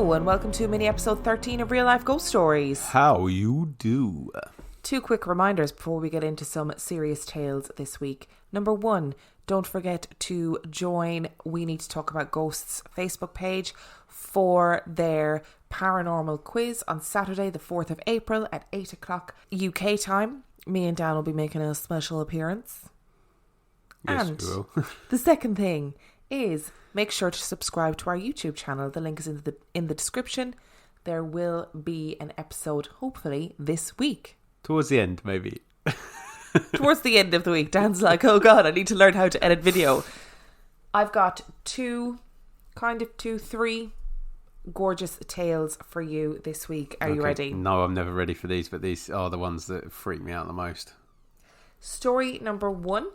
Hello and welcome to mini episode 13 of Real Life Ghost Stories. How you do? Two quick reminders before we get into some serious tales this week. Number one, don't forget to join We Need to Talk About Ghosts Facebook page for their paranormal quiz on Saturday the 4th of April at 8 o'clock UK time. Me and Dan will be making a special appearance. Yes, and we will. The second thing is make sure to subscribe to our YouTube channel. The link is in the description. There will be an episode hopefully this week. Towards the end, maybe. Towards the end of the week, Dan's like, oh God, I need to learn how to edit video. I've got three gorgeous tales for you this week. Are you ready? No, I'm never ready for these, but these are the ones that freak me out the most. Story number one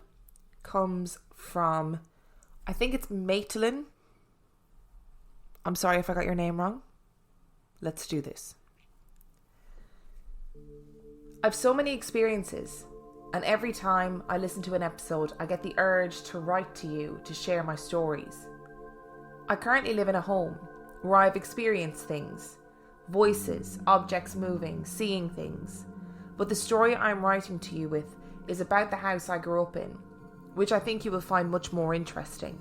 comes from, I think it's Maitlin. I'm sorry if I got your name wrong. Let's do this. I've so many experiences, and every time I listen to an episode, I get the urge to write to you to share my stories. I currently live in a home where I've experienced things, voices, objects moving, seeing things. But the story I'm writing to you with is about the house I grew up in, which I think you will find much more interesting.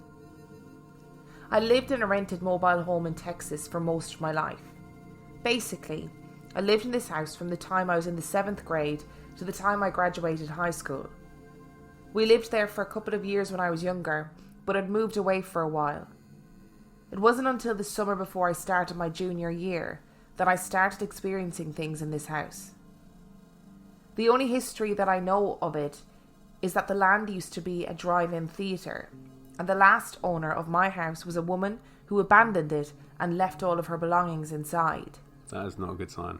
I lived in a rented mobile home in Texas for most of my life. Basically, I lived in this house from the time I was in the 7th grade to the time I graduated high school. We lived there for a couple of years when I was younger, but had moved away for a while. It wasn't until the summer before I started my junior year that I started experiencing things in this house. The only history that I know of it is that the land used to be a drive-in theatre, and the last owner of my house was a woman who abandoned it and left all of her belongings inside. That is not a good sign.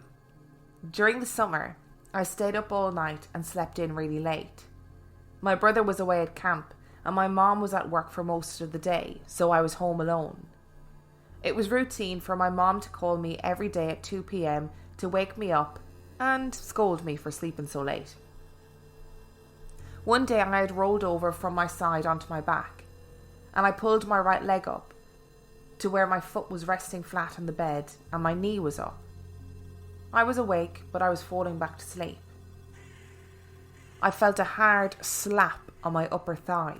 During the summer, I stayed up all night and slept in really late. My brother was away at camp and my mom was at work for most of the day, so I was home alone. It was routine for my mom to call me every day at 2 p.m. to wake me up and scold me for sleeping so late. One day I had rolled over from my side onto my back, and I pulled my right leg up to where my foot was resting flat on the bed and my knee was up. I was awake, but I was falling back to sleep. I felt a hard slap on my upper thigh.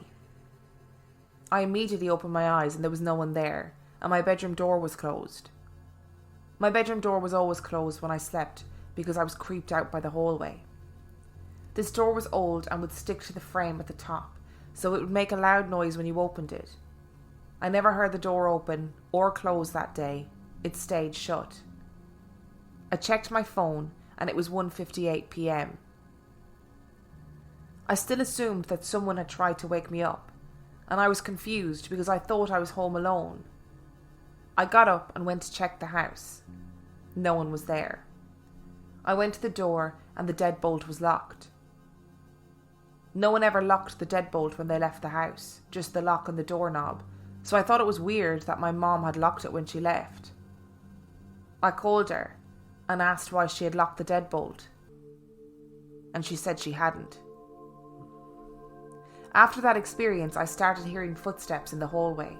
I immediately opened my eyes and there was no one there, and my bedroom door was closed. My bedroom door was always closed when I slept because I was creeped out by the hallway. This door was old and would stick to the frame at the top, so it would make a loud noise when you opened it. I never heard the door open or close that day. It stayed shut. I checked my phone and it was 1:58 p.m. I still assumed that someone had tried to wake me up, and I was confused because I thought I was home alone. I got up and went to check the house. No one was there. I went to the door and the deadbolt was locked. No one ever locked the deadbolt when they left the house, just the lock on the doorknob, so I thought it was weird that my mom had locked it when she left. I called her and asked why she had locked the deadbolt, and she said she hadn't. After that experience, I started hearing footsteps in the hallway.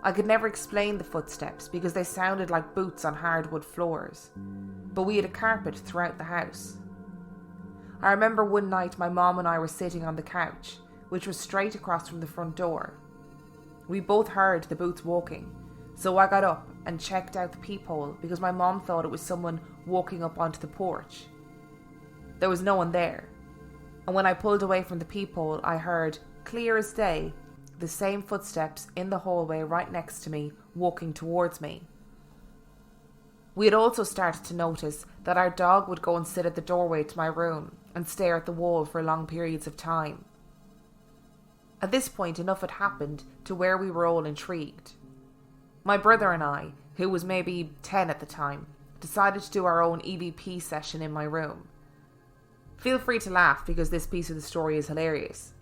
I could never explain the footsteps because they sounded like boots on hardwood floors, but we had a carpet throughout the house. I remember one night my mom and I were sitting on the couch, which was straight across from the front door. We both heard the boots walking, so I got up and checked out the peephole because my mom thought it was someone walking up onto the porch. There was no one there, and when I pulled away from the peephole, I heard, clear as day, the same footsteps in the hallway right next to me, walking towards me. We had also started to notice that our dog would go and sit at the doorway to my room and stare at the wall for long periods of time. At this point, enough had happened to where we were all intrigued. My brother and I, who was maybe 10 at the time, decided to do our own EVP session in my room. Feel free to laugh because this piece of the story is hilarious.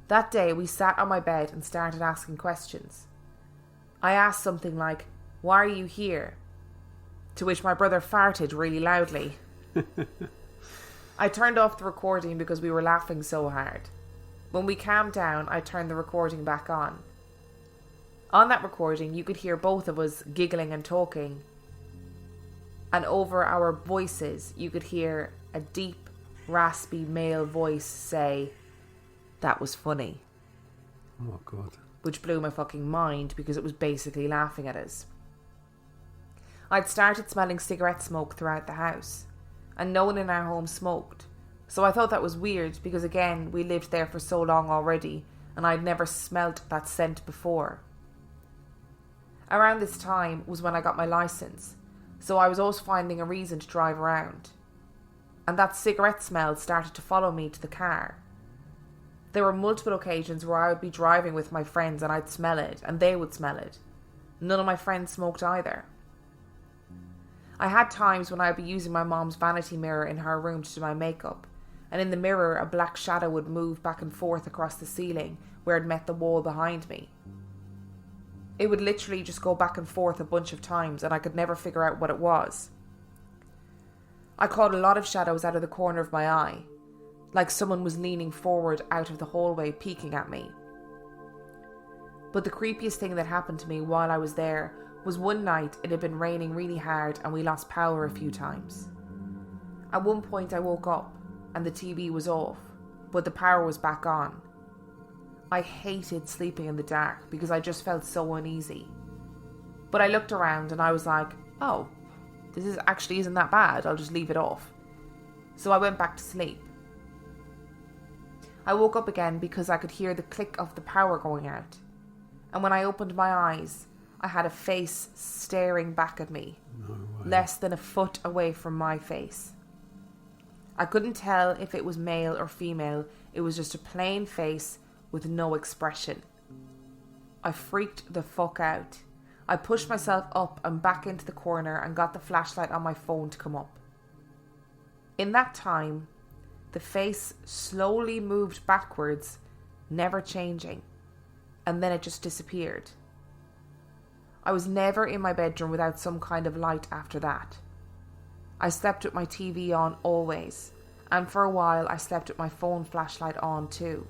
That day we sat on my bed and started asking questions. I asked something like, "Why are you here?" To which my brother farted really loudly. I turned off the recording because we were laughing so hard. When we calmed down, I turned the recording back on. On that recording, you could hear both of us giggling and talking. And over our voices, you could hear a deep, raspy male voice say, "That was funny." Oh, God. Which blew my fucking mind because it was basically laughing at us. I'd started smelling cigarette smoke throughout the house, and no one in our home smoked. So I thought that was weird because, again, we lived there for so long already, and I'd never smelt that scent before. Around this time was when I got my license, so I was always finding a reason to drive around. And that cigarette smell started to follow me to the car. There were multiple occasions where I would be driving with my friends and I'd smell it, and they would smell it. None of my friends smoked either. I had times when I would be using my mom's vanity mirror in her room to do my makeup, and in the mirror a black shadow would move back and forth across the ceiling where it met the wall behind me. It would literally just go back and forth a bunch of times, and I could never figure out what it was. I caught a lot of shadows out of the corner of my eye, like someone was leaning forward out of the hallway peeking at me. But the creepiest thing that happened to me while I was there was one night it had been raining really hard and we lost power a few times. At one point I woke up and the TV was off, but the power was back on. I hated sleeping in the dark because I just felt so uneasy. But I looked around and I was like, oh, this isn't that bad, I'll just leave it off. So I went back to sleep. I woke up again because I could hear the click of the power going out. And when I opened my eyes, I had a face staring back at me, less than a foot away from my face. I couldn't tell if it was male or female, it was just a plain face with no expression. I freaked the fuck out. I pushed myself up and back into the corner and got the flashlight on my phone to come up. In that time, the face slowly moved backwards, never changing, and then it just disappeared. I was never in my bedroom without some kind of light after that. I slept with my TV on always, and for a while I slept with my phone flashlight on too.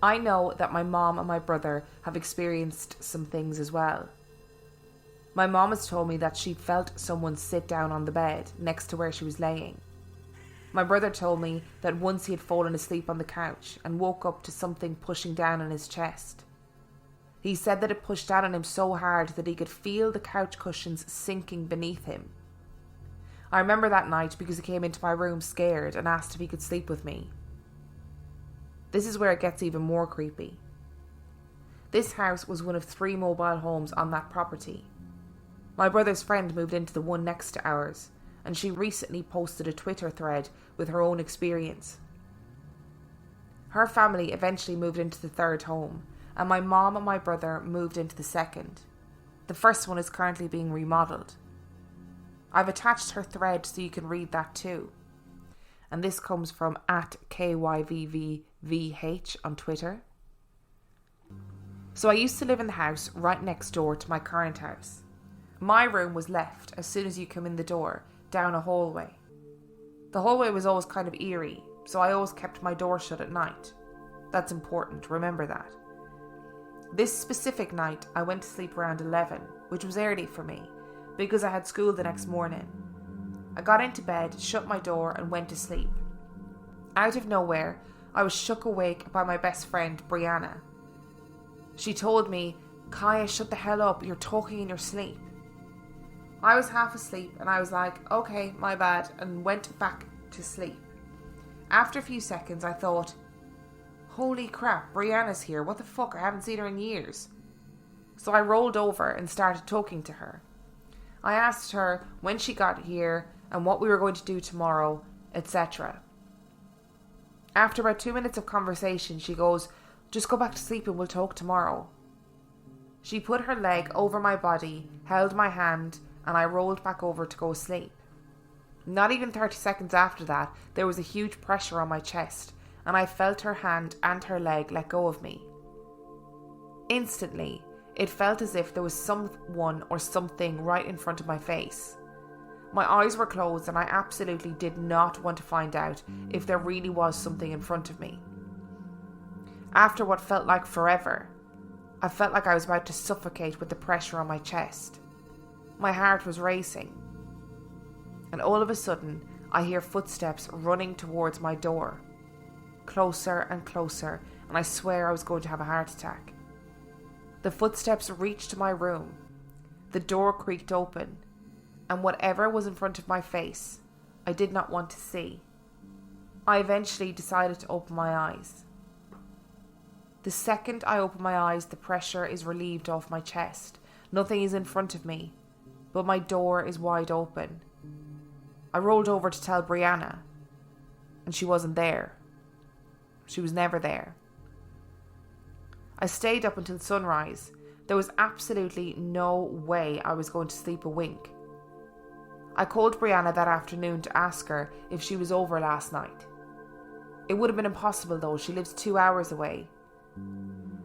I know that my mom and my brother have experienced some things as well. My mom has told me that she felt someone sit down on the bed next to where she was laying. My brother told me that once he had fallen asleep on the couch and woke up to something pushing down on his chest. He said that it pushed down on him so hard that he could feel the couch cushions sinking beneath him. I remember that night because he came into my room scared and asked if he could sleep with me. This is where it gets even more creepy. This house was one of 3 mobile homes on that property. My brother's friend moved into the one next to ours, and she recently posted a Twitter thread with her own experience. Her family eventually moved into the 3rd home, and my mom and my brother moved into the 2nd. The first one is currently being remodelled. I've attached her thread so you can read that too. And this comes from @KYVVVH on Twitter. So I used to live in the house right next door to my current house. My room was left as soon as you come in the door, down a hallway. The hallway was always kind of eerie, so I always kept my door shut at night. That's important, remember that. This specific night, I went to sleep around 11, which was early for me, because I had school the next morning. I got into bed, shut my door, and went to sleep. Out of nowhere, I was shook awake by my best friend, Brianna. She told me, "Kaya, shut the hell up, you're talking in your sleep." I was half asleep, and I was like, okay, my bad, and went back to sleep. After a few seconds, I thought, holy crap, Brianna's here, what the fuck, I haven't seen her in years. So I rolled over and started talking to her. I asked her when she got here and what we were going to do tomorrow, etc. After about 2 minutes of conversation, she goes, "Just go back to sleep and we'll talk tomorrow." She put her leg over my body, held my hand, and I rolled back over to go sleep. Not even 30 seconds after that, there was a huge pressure on my chest, and I felt her hand and her leg let go of me. Instantly, it felt as if there was someone or something right in front of my face. My eyes were closed and I absolutely did not want to find out if there really was something in front of me. After what felt like forever, I felt like I was about to suffocate with the pressure on my chest. My heart was racing. And all of a sudden, I hear footsteps running towards my door. Closer and closer, and I swear I was going to have a heart attack. The footsteps reached my room. The door creaked open, and whatever was in front of my face, I did not want to see. I eventually decided to open my eyes. The second I open my eyes, the pressure is relieved off my chest. Nothing is in front of me, but my door is wide open. I rolled over to tell Brianna, and she wasn't there. She was never there. I stayed up until sunrise. There was absolutely no way I was going to sleep a wink. I called Brianna that afternoon to ask her if she was over last night. It would have been impossible though, she lives 2 hours away.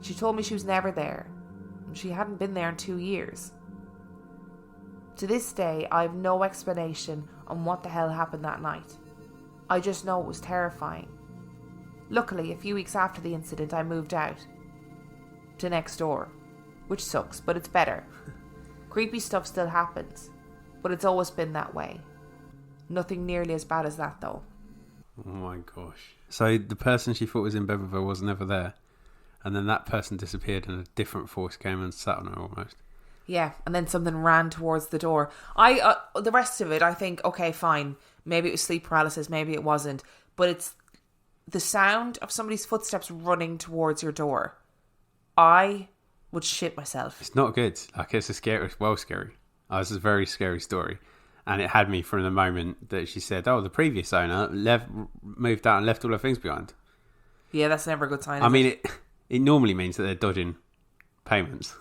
She told me she was never there. She hadn't been there in 2 years. To this day, I have no explanation on what the hell happened that night. I just know it was terrifying. Luckily, a few weeks after the incident, I moved out. To next door. Which sucks, but it's better. Creepy stuff still happens, but it's always been that way. Nothing nearly as bad as that though. Oh my gosh. So the person she thought was in bed with her was never there, and then that person disappeared and a different force came and sat on her almost. Yeah, and then something ran towards the door. The rest of it, I think, okay, fine. Maybe it was sleep paralysis, maybe it wasn't. But it's the sound of somebody's footsteps running towards your door. I would shit myself. It's not good. Like, it's well scary. This is a very scary story. And it had me from the moment that she said, the previous owner moved out and left all her things behind. Yeah, that's never a good sign. I mean, it normally means that they're dodging payments.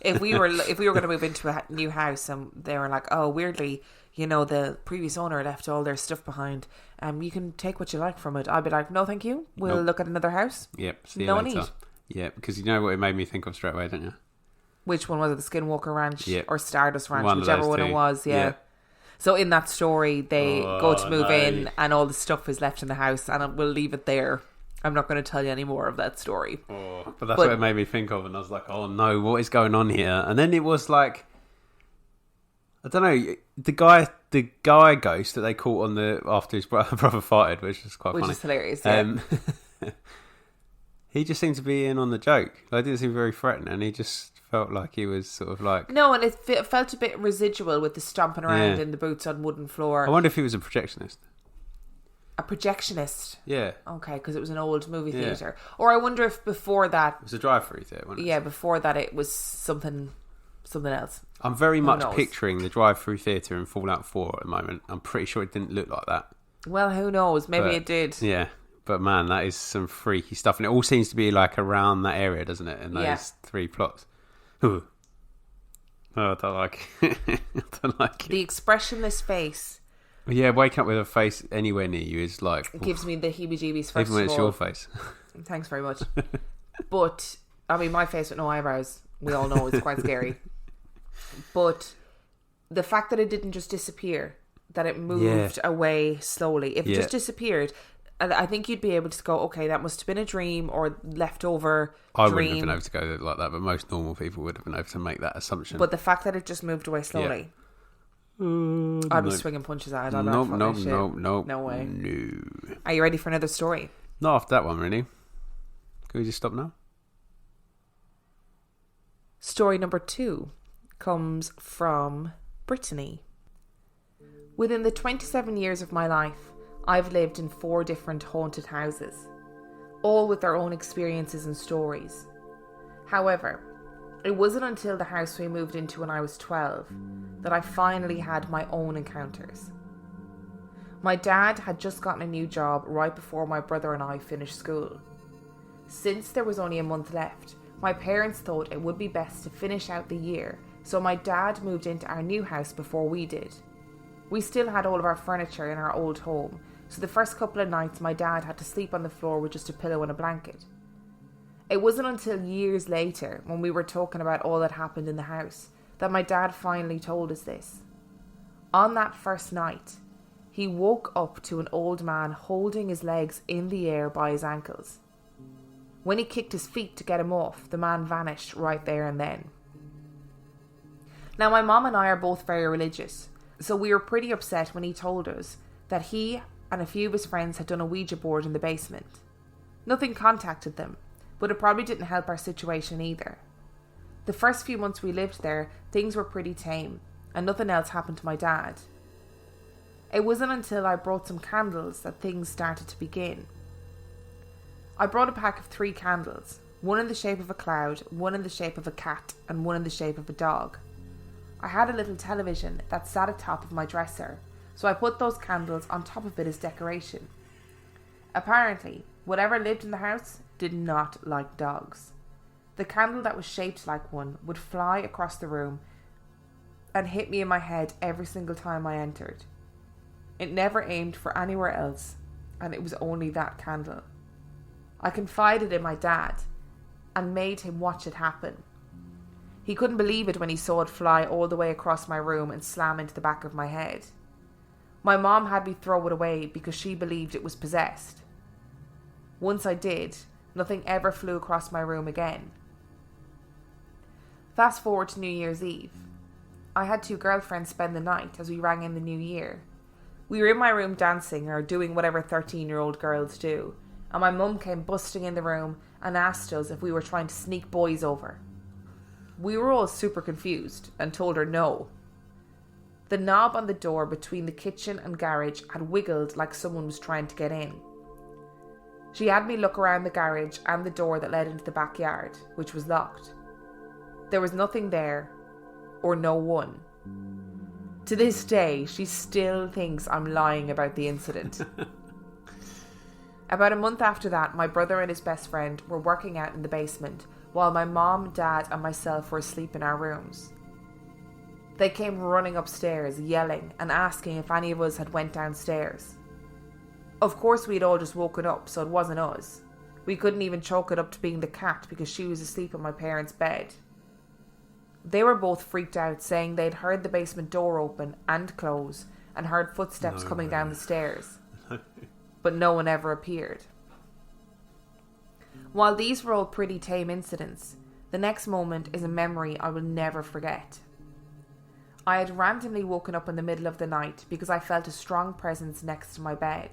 If we were going to move into a new house and they were like, oh, weirdly, the previous owner left all their stuff behind, you can take what you like from it. I'd be like, no, thank you. We'll look at another house. Yep. See you later. Need. Yeah, because you know what it made me think of straight away, don't you? Which one was it? The Skinwalker Ranch or Stardust Ranch? One whichever one it was, yeah. So in that story, they go to move in and all the stuff is left in the house, and we'll leave it there. I'm not going to tell you any more of that story. But that's what it made me think of, and I was like, oh no, what is going on here? And then it was like, I don't know, the guy ghost that they caught on after his brother farted, which is quite funny. Which is hilarious, yeah. He just seemed to be in on the joke. Like, didn't seem very threatening, and he just felt like he was sort of like... No, and it felt a bit residual with the stomping around in the boots on wooden floor. I wonder if he was a projectionist. A projectionist? Yeah. Okay, because it was an old movie theatre. Or I wonder if before that... It was a drive-through theatre, wasn't it? Yeah, before that it was something else. I'm very much picturing the drive-through theatre in Fallout 4 at the moment. I'm pretty sure it didn't look like that. Well, who knows? Maybe it did. Yeah. But man, that is some freaky stuff. And it all seems to be like around that area, doesn't it? In those 3 plots. Ooh. Oh, I don't like it. I don't like it. The expressionless face. Yeah, waking up with a face anywhere near you is like... It gives me the heebie-jeebies, first even when of it's all. your face. Thanks very much. But, I mean, my face with no eyebrows, we all know is quite scary. But the fact that it didn't just disappear, that it moved away slowly. If it just disappeared... I think you'd be able to go, okay, that must have been a dream or leftover I dream. wouldn't have been able to go like that, but most normal people would have been able to make that assumption. But the fact that it just moved away slowly, I'd be swinging punches at it. No way. No. Are you ready for another story? Not after that one, really. Can we just stop now? Story number 2 comes from Brittany. Within the 27 years of my life, I've lived in 4 different haunted houses, all with their own experiences and stories. However, it wasn't until the house we moved into when I was 12 that I finally had my own encounters. My dad had just gotten a new job right before my brother and I finished school. Since there was only a month left, my parents thought it would be best to finish out the year, so my dad moved into our new house before we did. We still had all of our furniture in our old home, so the first couple of nights my dad had to sleep on the floor with just a pillow and a blanket. It wasn't until years later, when we were talking about all that happened in the house, that my dad finally told us this. On that first night, he woke up to an old man holding his legs in the air by his ankles. When he kicked his feet to get him off, the man vanished right there and then. Now, my mom and I are both very religious, so we were pretty upset when he told us that he and a few of his friends had done a Ouija board in the basement. Nothing contacted them, but it probably didn't help our situation either. The first few months we lived there, things were pretty tame, and nothing else happened to my dad. It wasn't until I brought some candles that things started to begin. I brought a pack of 3 candles, one in the shape of a cloud, one in the shape of a cat, and one in the shape of a dog. I had a little television that sat atop of my dresser, so I put those candles on top of it as decoration. Apparently, whatever lived in the house did not like dogs. The candle that was shaped like one would fly across the room and hit me in my head every single time I entered. It never aimed for anywhere else, and it was only that candle. I confided in my dad and made him watch it happen. He couldn't believe it when he saw it fly all the way across my room and slam into the back of my head. My mom had me throw it away because she believed it was possessed. Once I did, nothing ever flew across my room again. Fast forward to New Year's Eve. I had 2 girlfriends spend the night as we rang in the new year. We were in my room dancing or doing whatever 13-year-old girls do, and my mum came busting in the room and asked us if we were trying to sneak boys over. We were all super confused and told her no. The knob on the door between the kitchen and garage had wiggled like someone was trying to get in. She had me look around the garage and the door that led into the backyard, which was locked. There was nothing there, or no one. To this day, she still thinks I'm lying about the incident. About a month after that, my brother and his best friend were working out in the basement while my mom, dad and myself were asleep in our rooms. They came running upstairs, yelling and asking if any of us had went downstairs. Of course we had all just woken up, so it wasn't us. We couldn't even chalk it up to being the cat because she was asleep on my parents' bed. They were both freaked out, saying they'd heard the basement door open and close and heard footsteps coming down the stairs. But no one ever appeared. While these were all pretty tame incidents, the next moment is a memory I will never forget. I had randomly woken up in the middle of the night because I felt a strong presence next to my bed.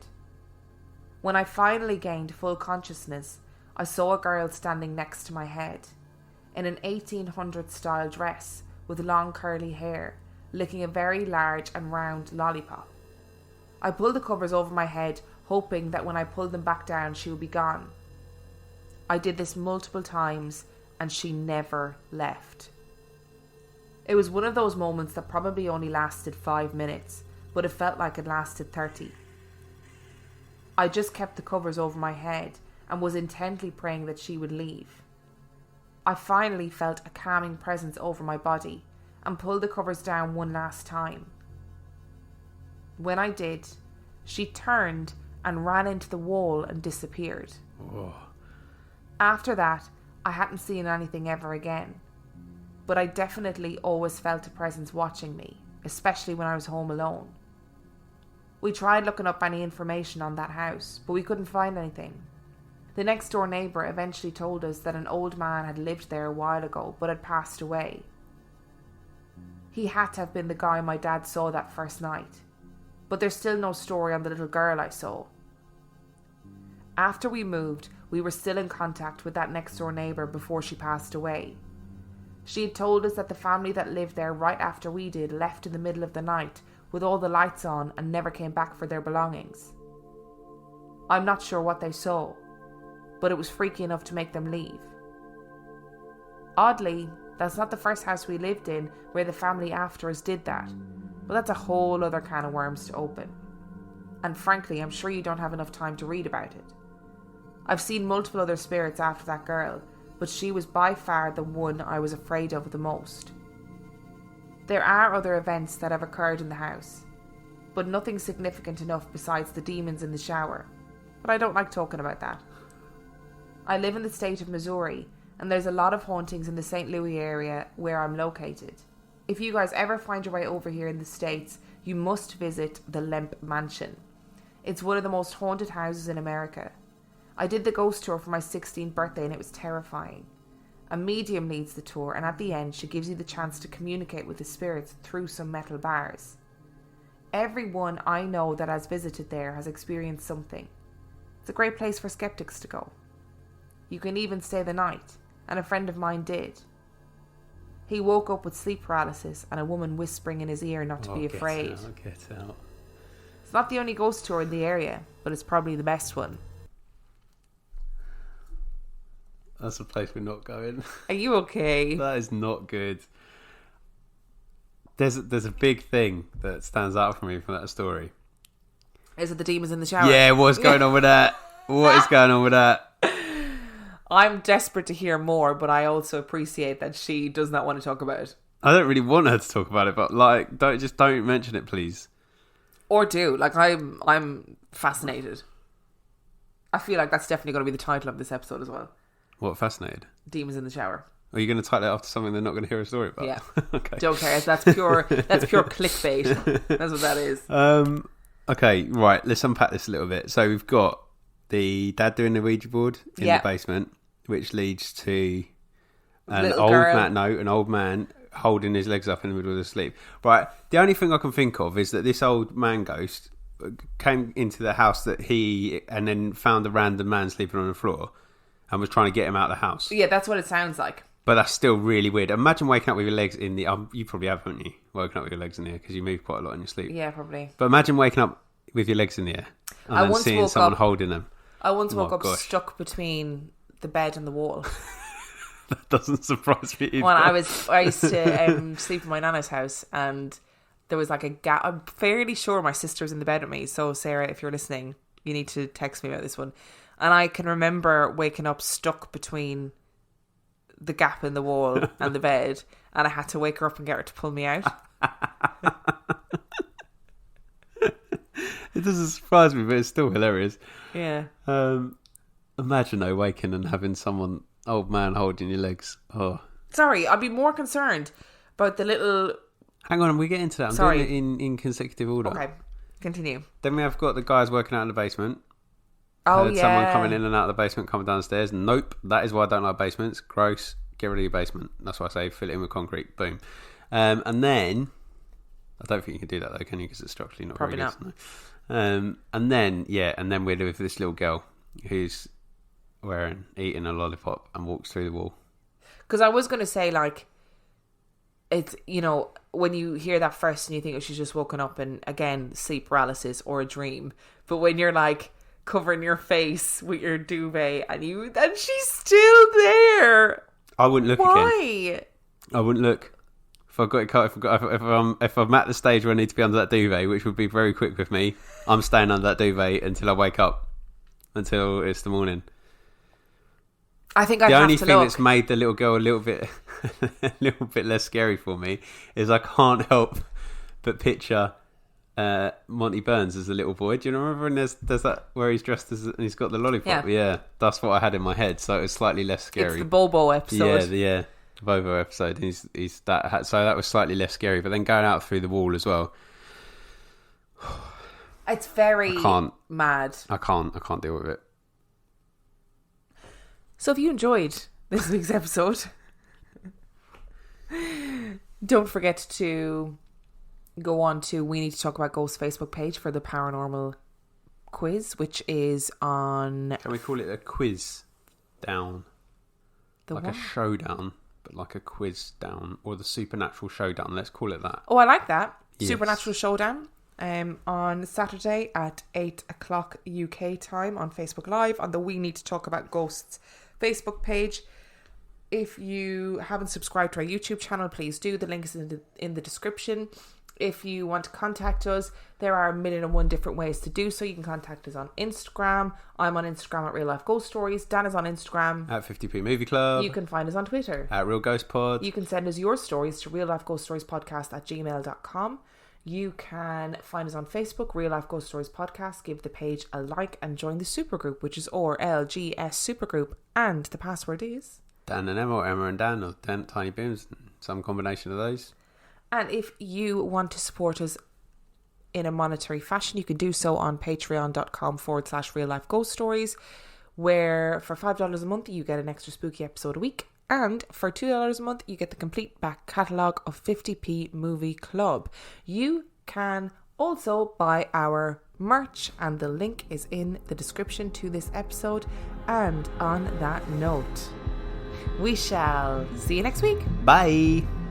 When I finally gained full consciousness, I saw a girl standing next to my head, in an 1800s style dress with long curly hair, licking a very large and round lollipop. I pulled the covers over my head, hoping that when I pulled them back down she would be gone. I did this multiple times and she never left. It was one of those moments that probably only lasted 5 minutes, but it felt like it lasted 30. I just kept the covers over my head and was intently praying that she would leave. I finally felt a calming presence over my body and pulled the covers down one last time. When I did, she turned and ran into the wall and disappeared. Oh. After that, I hadn't seen anything ever again. But I definitely always felt a presence watching me, especially when I was home alone. We tried looking up any information on that house, but we couldn't find anything. The next door neighbour eventually told us that an old man had lived there a while ago, but had passed away. He had to have been the guy my dad saw that first night, but there's still no story on the little girl I saw. After we moved, we were still in contact with that next door neighbour before she passed away. She had told us that the family that lived there right after we did left in the middle of the night with all the lights on and never came back for their belongings. I'm not sure what they saw, but it was freaky enough to make them leave. Oddly, that's not the first house we lived in where the family after us did that, but that's a whole other can of worms to open. And frankly, I'm sure you don't have enough time to read about it. I've seen multiple other spirits after that girl, but she was by far the one I was afraid of the most. There are other events that have occurred in the house, but nothing significant enough besides the demons in the shower, but I don't like talking about that. I live in the state of Missouri, and there's a lot of hauntings in the St. Louis area where I'm located. If you guys ever find your way over here in the States, you must visit the Lemp Mansion. It's one of the most haunted houses in America. I did the ghost tour for my 16th birthday and it was terrifying. A medium leads the tour, and at the end she gives you the chance to communicate with the spirits through some metal bars. Everyone I know that has visited there has experienced something. It's a great place for skeptics to go. You can even stay the night, and a friend of mine did. He woke up with sleep paralysis and a woman whispering in his ear not to be afraid. Get out. It's not the only ghost tour in the area, but it's probably the best one. That's a place we're not going. Are you okay? That is not good. There's a big thing that stands out for me from that story. Is it the demons in the shower? Yeah, what's going on with that? What is going on with that? I'm desperate to hear more, but I also appreciate that she does not want to talk about it. I don't really want her to talk about it, but like, don't mention it, please. Or do. Like, I'm fascinated. I feel like that's definitely going to be the title of this episode as well. What, fascinated? Demons in the shower. Are you going to title it after something they're not going to hear a story about? Yeah. Okay. Don't care. That's pure clickbait. That's what that is. Okay, right. Let's unpack this a little bit. So we've got the dad doing the Ouija board in the basement, which leads to an old man holding his legs up in the middle of the sleep. Right. The only thing I can think of is that this old man ghost came into the house and then found a random man sleeping on the floor and was trying to get him out of the house. Yeah, that's what it sounds like. But that's still really weird. Imagine waking up with your legs in the... you probably have, haven't you? Woken up with your legs in the air because you move quite a lot in your sleep. Yeah, probably. But imagine waking up with your legs in the air and then seeing someone holding them. I once woke up stuck between the bed and the wall. That doesn't surprise me either. When I used to sleep in my nana's house, and there was like a gap. I'm fairly sure my sister was in the bed with me. So Sarah, if you're listening, you need to text me about this one. And I can remember waking up stuck between the gap in the wall and the bed, and I had to wake her up and get her to pull me out. It doesn't surprise me, but it's still hilarious. Yeah. Imagine though waking and having someone, old man, holding your legs. Oh. Sorry, I'd be more concerned about the little... Hang on, we get into that. I'm doing it in consecutive order. Okay, continue. Then we have got the guys working out in the basement. Oh, Heard someone coming in and out of the basement, coming downstairs. Nope, that is why I don't like basements. Gross. Get rid of your basement. That's why I say fill it in with concrete. Boom. And then, I don't think you can do that though, can you? Because it's structurally not Probably very good. not. No. And then we're with this little girl who's eating a lollipop and walks through the wall. Because I was going to say, like, it's, you know, when you hear that first and you think, oh, she's just woken up and, again, sleep paralysis or a dream. But when you're, like, covering your face with your duvet and she's still there. I wouldn't look again. Why? I wouldn't look. If I've got it cut, if I'm at the stage where I need to be under that duvet, which would be very quick with me, I'm staying under that duvet until I wake up, until it's the morning. I think the only thing that's made the little girl a little bit less scary for me is I can't help but picture Monty Burns as a little boy. Do you remember? And there's that where he's dressed and he's got the lollipop. Yeah, that's what I had in my head. So it was slightly less scary. It's the Bobo episode. Yeah. Bobo episode. He's that. So that was slightly less scary. But then going out through the wall as well. It's very mad. I can't deal with it. So if you enjoyed this week's episode, don't forget to go on to We Need to Talk About Ghosts Facebook page for the paranormal quiz, which is on... Can we call it a quiz down? A showdown, but like a quiz down, or the supernatural showdown. Let's call it that. Oh, I like that. Yes. Supernatural showdown on Saturday at 8 o'clock UK time on Facebook Live on the We Need to Talk About Ghosts Facebook page. If you haven't subscribed to our YouTube channel, please do. The link is in the description. If you want to contact us, there are 1,000,001 different ways to do so. You can contact us on Instagram. I'm on Instagram at Real Life Ghost Stories. Dan is on Instagram at 50p Movie Club. You can find us on Twitter at Real Ghost Pod. You can send us your stories to reallifeghoststoriespodcast@gmail.com. You can find us on Facebook, Real Life Ghost Stories Podcast. Give the page a like and join the supergroup, which is RLGS Supergroup. And the password is... Dan and Emma, or Emma and Dan, or Dan, Tiny Booms, some combination of those. And if you want to support us in a monetary fashion, you can do so on patreon.com/Real Life Ghost Stories. where for $5 a month you get an extra spooky episode a week, and for $2 a month you get the complete back catalogue of 50p Movie Club. You can also buy our merch, and the link is in the description to this episode. And on that note, we shall see you next week. Bye.